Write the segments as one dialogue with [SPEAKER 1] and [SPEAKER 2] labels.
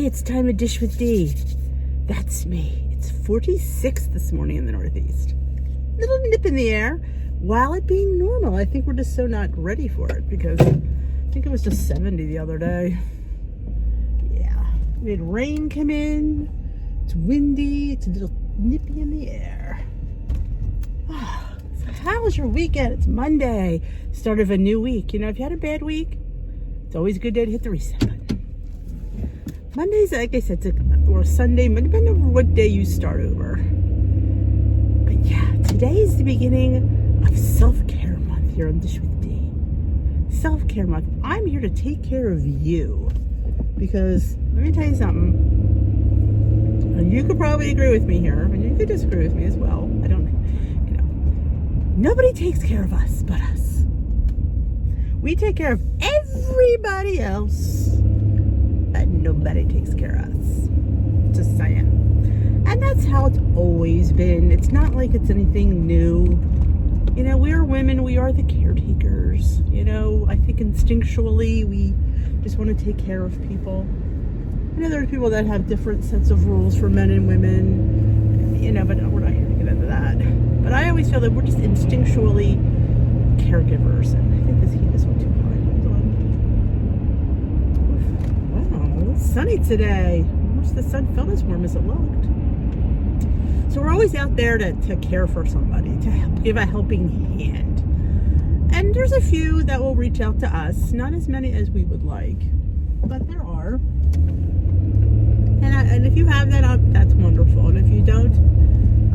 [SPEAKER 1] it's time to dish with D. That's me. It's 46 this morning in the Northeast. Little nip in the air, while it being normal. I think we're just so not ready for it because I think it was just 70 the other day. Yeah, we had rain come in. It's windy. It's a little nippy in the air. So how was your weekend? It's Monday, start of a new week. You know, if you had a bad week, it's always a good day to hit the reset button. Mondays, like I said, or Sunday, depending on what day you start over. But yeah, today is the beginning of self-care month here on Dish with D. Self-care month. I'm here to take care of you. Because, let me tell you something. And you could probably agree with me here, and you could disagree with me as well. I don't, nobody takes care of us but us. We take care of everybody else, but nobody takes care of us. Just saying. And that's how it's always been. It's not like it's anything new. You know, we are women. We are the caretakers. You know, I think instinctually we just want to take care of people. I know there are people that have different sets of rules for men and women. You know, but we're not here to get into that. But I always feel that we're just instinctually caregivers. And I think this heat is one too high. Hold on. Wow, it's sunny today. I wish the sun felt as warm as it looked. So we're always out there to care for somebody, to help, give a helping hand. And there's a few that will reach out to us. Not as many as we would like, but there are. And if you have that, that's wonderful. And if you don't,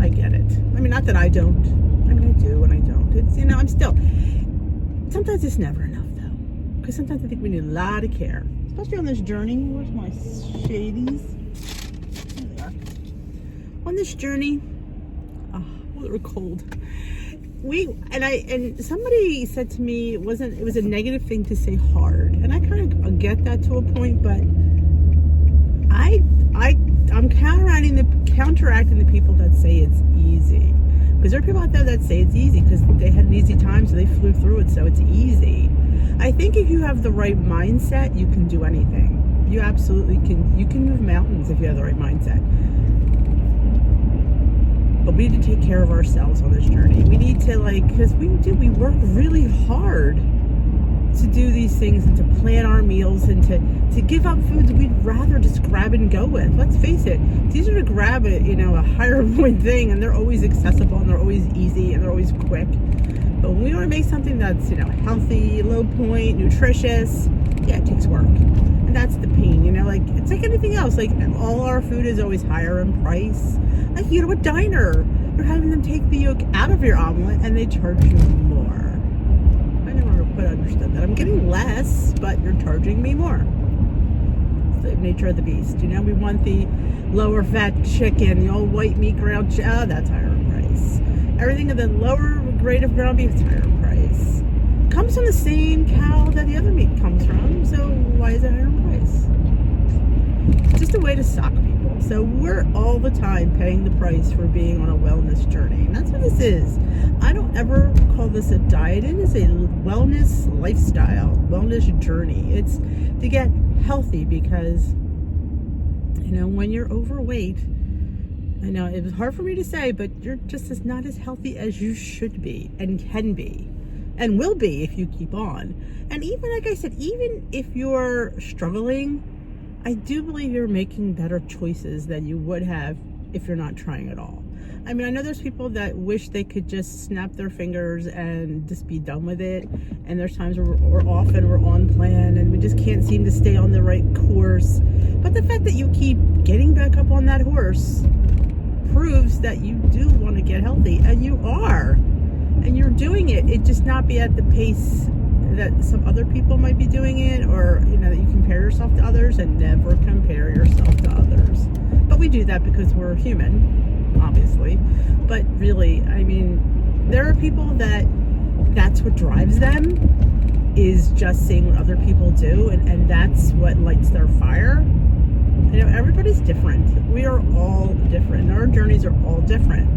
[SPEAKER 1] I get it. I mean, not that I don't. I mean, I do and I don't. It's, you know, I'm still. Sometimes it's never enough, though. Because sometimes I think we need a lot of care. Especially on this journey. Where's my shadies? There they are. On this journey, oh, they were cold. And somebody said to me it was a negative thing to say hard, and I kind of get that to a point, but I'm counteracting the people that say it's easy, because there are people out there that say it's easy because they had an easy time, so they flew through it, so it's easy. I think if you have the right mindset, you can do anything. You absolutely can. You can move mountains if you have the right mindset. But we need to take care of ourselves on this journey. We need to, because we work really hard to do these things and to plan our meals and to give up foods we'd rather just grab and go with. Let's face it, it's easier to grab a higher point thing, and they're always accessible and they're always easy and they're always quick. But when we want to make something that's, healthy, low point, nutritious, yeah, it takes work. And that's the pain, it's like anything else. Like, all our food is always higher in price. Like, a diner, you're having them take the yolk out of your omelet and they charge you more. I never quite understood that. I'm getting less, but you're charging me more. It's the nature of the beast. We want the lower fat chicken, the old white meat ground that's higher in price. Everything in the lower grade of ground beef is higher in price. Comes from the same cow that the other meat comes from, so why is it higher in price? It's just a way to sock people. So we're all the time paying the price for being on a wellness journey. And that's what this is. I don't ever call this a diet. It is a wellness lifestyle, wellness journey. It's to get healthy because, when you're overweight, I know it was hard for me to say, but you're just not as healthy as you should be and can be and will be if you keep on. And even, like I said, even if you're struggling, I do believe you're making better choices than you would have if you're not trying at all. I mean, I know there's people that wish they could just snap their fingers and just be done with it. And there's times where we're off and we're on plan and we just can't seem to stay on the right course. But the fact that you keep getting back up on that horse proves that you do want to get healthy, and you are. And you're doing it. It just not be at the pace that some other people might be doing it, or that you compare yourself to others, and never compare yourself to others. But we do that because we're human, obviously. But really, I mean, there are people that's what drives them, is just seeing what other people do, and that's what lights their fire. Everybody's different. We are all different. Our journeys are all different.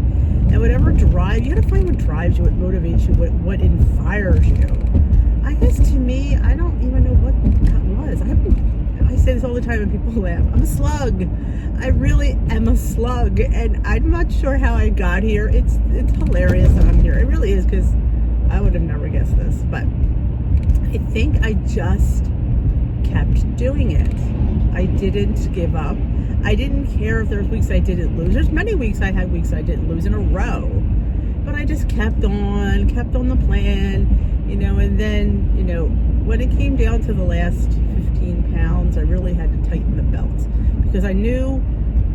[SPEAKER 1] And whatever drives, you gotta find what drives you, what motivates you, what inspires you. I guess to me, I don't even know what that was. I I say this all the time and people laugh. I'm a slug. I really am a slug, and I'm not sure how I got here. It's hilarious that I'm here. It really is, because I would have never guessed this, but I think I just kept doing it. I didn't give up. I didn't care if there was weeks I didn't lose. There's many weeks I had weeks I didn't lose in a row, but I just kept on the plan, and then, when it came down to the last 15 pounds, I really had to tighten the belt, because I knew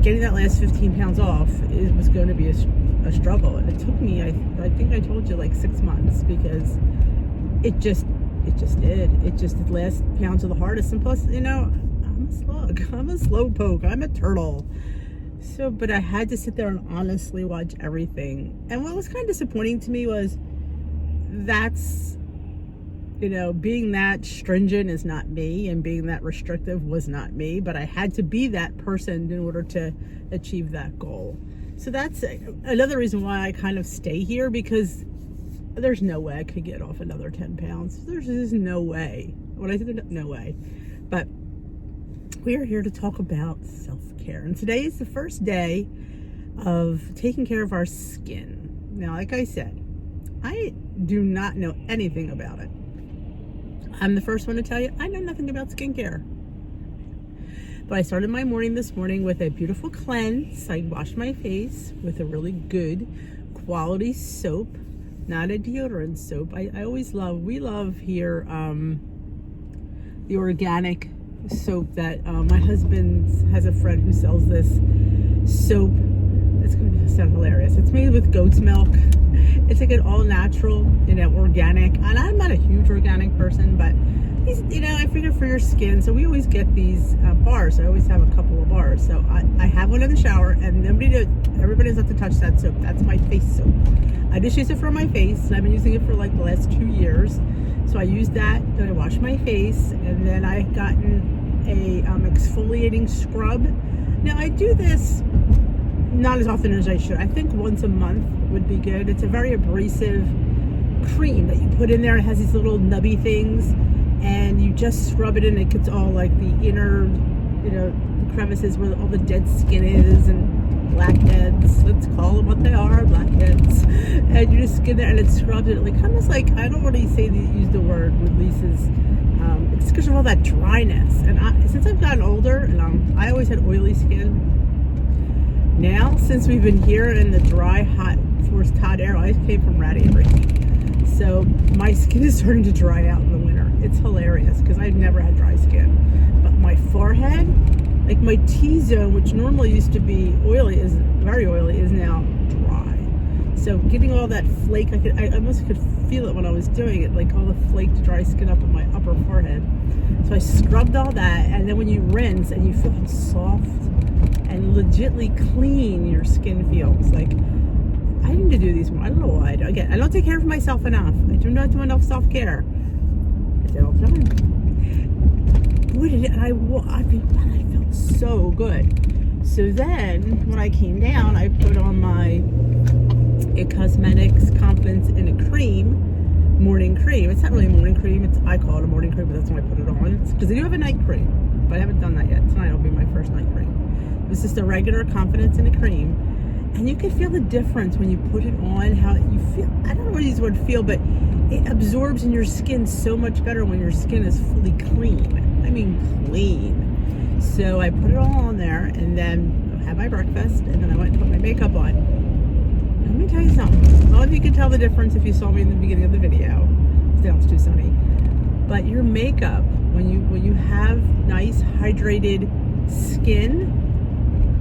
[SPEAKER 1] getting that last 15 pounds off was going to be a struggle. And it took me, I think I told you, like 6 months, because it just did. The last pounds are the hardest. And plus, I'm a slug. I'm a slowpoke. I'm a turtle. So, but I had to sit there and honestly watch everything. And what was kind of disappointing to me was that's, being that stringent is not me, and being that restrictive was not me, but I had to be that person in order to achieve that goal. So that's another reason why I kind of stay here, because there's no way I could get off another 10 pounds. There's just no way. When I say no way. But we are here to talk about self-care. And today is the first day of taking care of our skin. Now, like I said, I do not know anything about it. I'm the first one to tell you, I know nothing about skincare. But I started my morning this morning with a beautiful cleanse. I washed my face with a really good quality soap, not a deodorant soap. We love here the organic soap that my husband has a friend who sells this soap. It's going to sound hilarious. It's made with goat's milk. It's like an all natural, organic. And I'm not a huge organic person, but I figure for your skin. So we always get these bars. I always have a couple of bars. So I have one in the shower, and everybody doesn't have to touch that soap. That's my face soap. I just use it for my face, and I've been using it for like the last 2 years. So I use that, then I wash my face, and then I've gotten a exfoliating scrub. Now I do this not as often as I should. I think once a month would be good. It's a very abrasive cream that you put in there. It has these little nubby things, and you just scrub it in. It gets all like the inner, the crevices where all the dead skin is, and blackheads. Let's call them what they are, blackheads. And you just skin there, and it scrubs it. Like almost like, I don't want to use the word releases. It's because of all that dryness. And since I've gotten older, and I always had oily skin. Now, since we've been here in the dry, forced hot air, I came from radiator heat. So my skin is starting to dry out in the winter. It's hilarious because I've never had dry skin. But my forehead, like my T-zone, which normally used to be oily, is very oily, is now dry. So getting all that flake, I almost could feel it when I was doing it, like all the flaked dry skin up on my upper forehead. So I scrubbed all that, and then when you rinse, and you feel how soft and legitly clean your skin feels. Like, I need to do these more. I don't know why. Again, I don't take care of myself enough. I do not do enough self-care. I say it all the time. Boy, I felt so good. So then, when I came down, I put on my It Cosmetics Confidence in a Cream, morning cream. It's not really a morning cream. I call it a morning cream, but that's why I put it on. Because I do have a night cream, but I haven't done that yet. Tonight will be my first night cream. It's just a regular Confidence in a Cream, and you can feel the difference when you put it on, how you feel. I don't know what to use the word feel, but it absorbs in your skin so much better when your skin is fully clean. I mean clean. So I put it all on there, and then I had my breakfast, and then I went and put my makeup on. Let me tell you something. I don't know if you could tell the difference if you saw me in the beginning of the video. It sounds too sunny. But your makeup, when you have nice hydrated skin,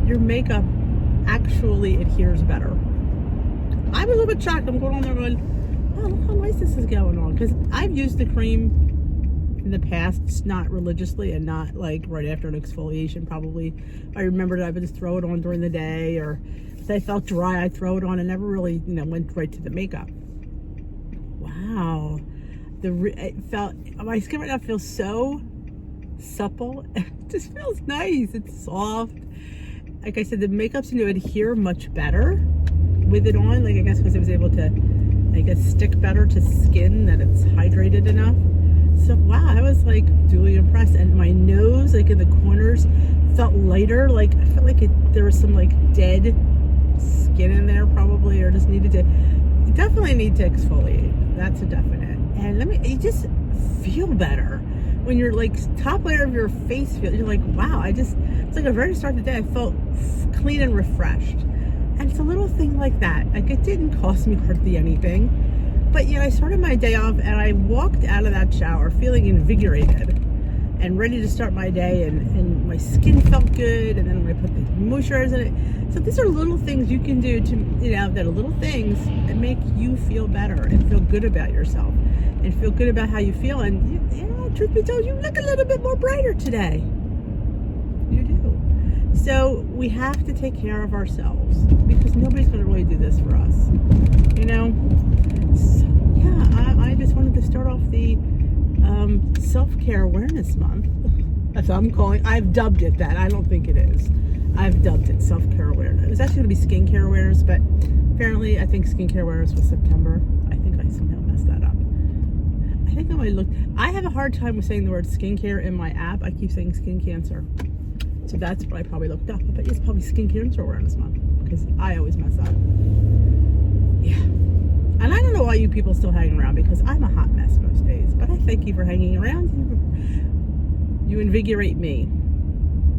[SPEAKER 1] your makeup actually adheres better. I was a little bit shocked. I'm going on there going, oh, look how nice this is going on. Because I've used the cream in the past, not religiously, and not like right after an exfoliation probably. I remembered I would just throw it on during the day, or if I felt dry, I'd throw it on, and never really, went right to the makeup. Wow. My skin right now feels so supple. It just feels nice. It's soft. Like I said, the makeup seemed to adhere much better with it on. Like, I guess because it was able to, stick better to skin, that it's hydrated enough. So wow, I was like duly impressed, and my nose, like in the corners, felt lighter. Like I felt like there was some like dead skin in there probably, or just needed to. You definitely need to exfoliate. That's a definite. And you just feel better when you're like top layer of your face feel. You're like, wow, it's like a very start of the day. I felt clean and refreshed. And it's a little thing like that. Like it didn't cost me hardly anything. But yet I started my day off and I walked out of that shower feeling invigorated and ready to start my day, and my skin felt good, and then when I put the moisturizer in it. So these are little things you can do to, that are little things that make you feel better and feel good about yourself and feel good about how you feel. And truth be told, you look a little bit more brighter today. You do. So we have to take care of ourselves because nobody's going to really do this for us. So, yeah, I just wanted to start off the self-care awareness month. That's what I'm calling. I've dubbed it that. I don't think it is. I've dubbed it self-care awareness. It was actually going to be skincare awareness, but apparently I think skincare awareness was September. I think I somehow messed that up. I think I might look. I have a hard time with saying the word skincare in my app. I keep saying skin cancer. So that's what I probably looked up. But it's probably skin cancer awareness month because I always mess up. Yeah. And I don't know why you people still hang around, because I'm a hot mess most days. But I thank you for hanging around. You invigorate me.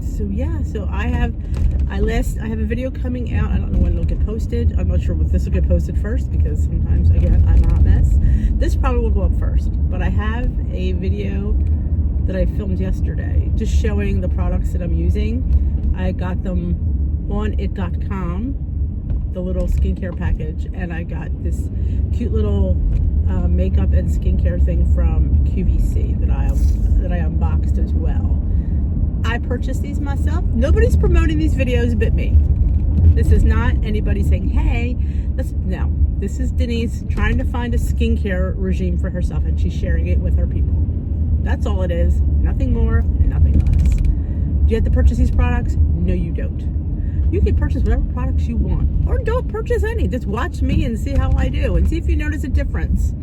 [SPEAKER 1] So yeah, so I have a video coming out. I don't know when it'll get posted. I'm not sure if this will get posted first, because sometimes, again, I'm a hot mess. This probably will go up first. But I have a video that I filmed yesterday just showing the products that I'm using. I got them on it.com. The little skincare package, and I got this cute little makeup and skincare thing from QVC that I unboxed as well. I purchased these myself. Nobody's promoting these videos but me. This is not anybody saying, hey, no. This is Denise trying to find a skincare regime for herself, and she's sharing it with her people. That's all it is. Nothing more, nothing less. Do you have to purchase these products? No, you don't. You can purchase whatever products you want, or don't purchase any. Just watch me and see how I do, and see if you notice a difference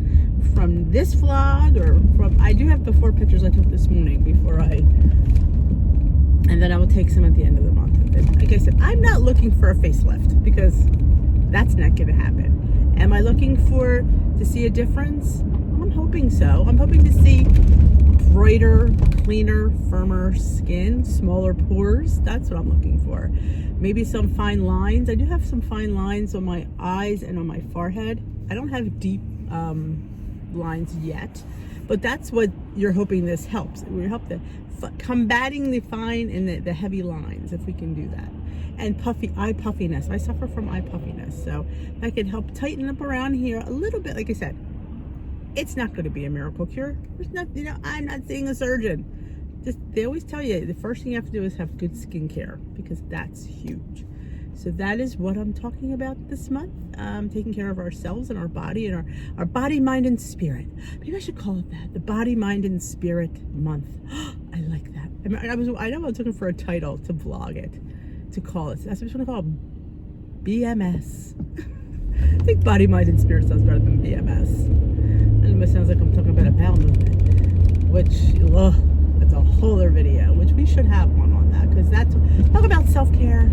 [SPEAKER 1] from this vlog or from. I do have before pictures I took this morning and then I will take some at the end of the month. And like I said, I'm not looking for a facelift because that's not going to happen. Am I looking to see a difference? I'm hoping so. I'm hoping to see brighter, cleaner, firmer skin, smaller pores. That's what I'm looking for. Maybe some fine lines. I do have some fine lines on my eyes and on my forehead. I don't have deep lines yet, but that's what you're hoping this helps. We help combating the fine and the heavy lines, if we can do that. And eye puffiness. I suffer from eye puffiness, so I can help tighten up around here a little bit. Like I said, it's not going to be a miracle cure. There's not, I'm not seeing a surgeon. They always tell you the first thing you have to do is have good skincare, because that's huge. So that is what I'm talking about this month. Taking care of ourselves and our body, and our body, mind, and spirit. Maybe I should call it that. The Body, Mind, and Spirit Month. I like that. I know I was looking for a title to vlog it, to call it. That's what I'm going to call it. BMS. I think Body, Mind, and Spirit sounds better than BMS. And it sounds like I'm talking about a bowel movement, which, that's a whole other video, which we should have one on that, because that's talk about self-care.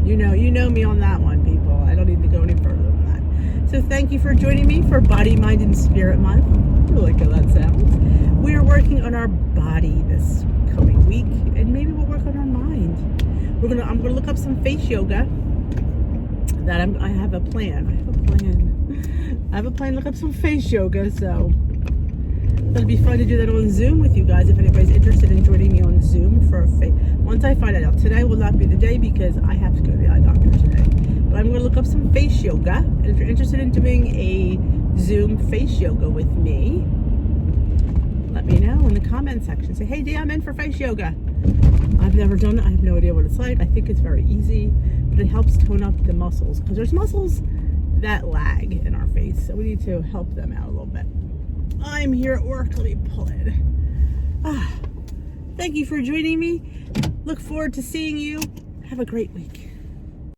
[SPEAKER 1] Yeah. You know me on that one, people. I don't need to go any further than that. So thank you for joining me for Body, Mind, and Spirit Month. I like how that sounds. We are working on our body this coming week, and maybe we'll work on our mind. I'm gonna look up some face yoga. I have a plan. I have a plan to look up some face yoga, so it'll be fun to do that on Zoom with you guys if anybody's interested in joining me on Zoom for a face. Once I find out, today will not be the day because I have to go to the eye doctor today. But I'm going to look up some face yoga, and if you're interested in doing a Zoom face yoga with me, let me know in the comment section. Say, hey, Dee, I'm in for face yoga. I've never done it. I have no idea what it's like. I think it's very easy, but it helps tone up the muscles, because there's muscles that lag in our face, so we need to help them out a little bit. I'm here at work. Let me pull it. Thank you for joining me. Look forward to seeing you. Have a great week.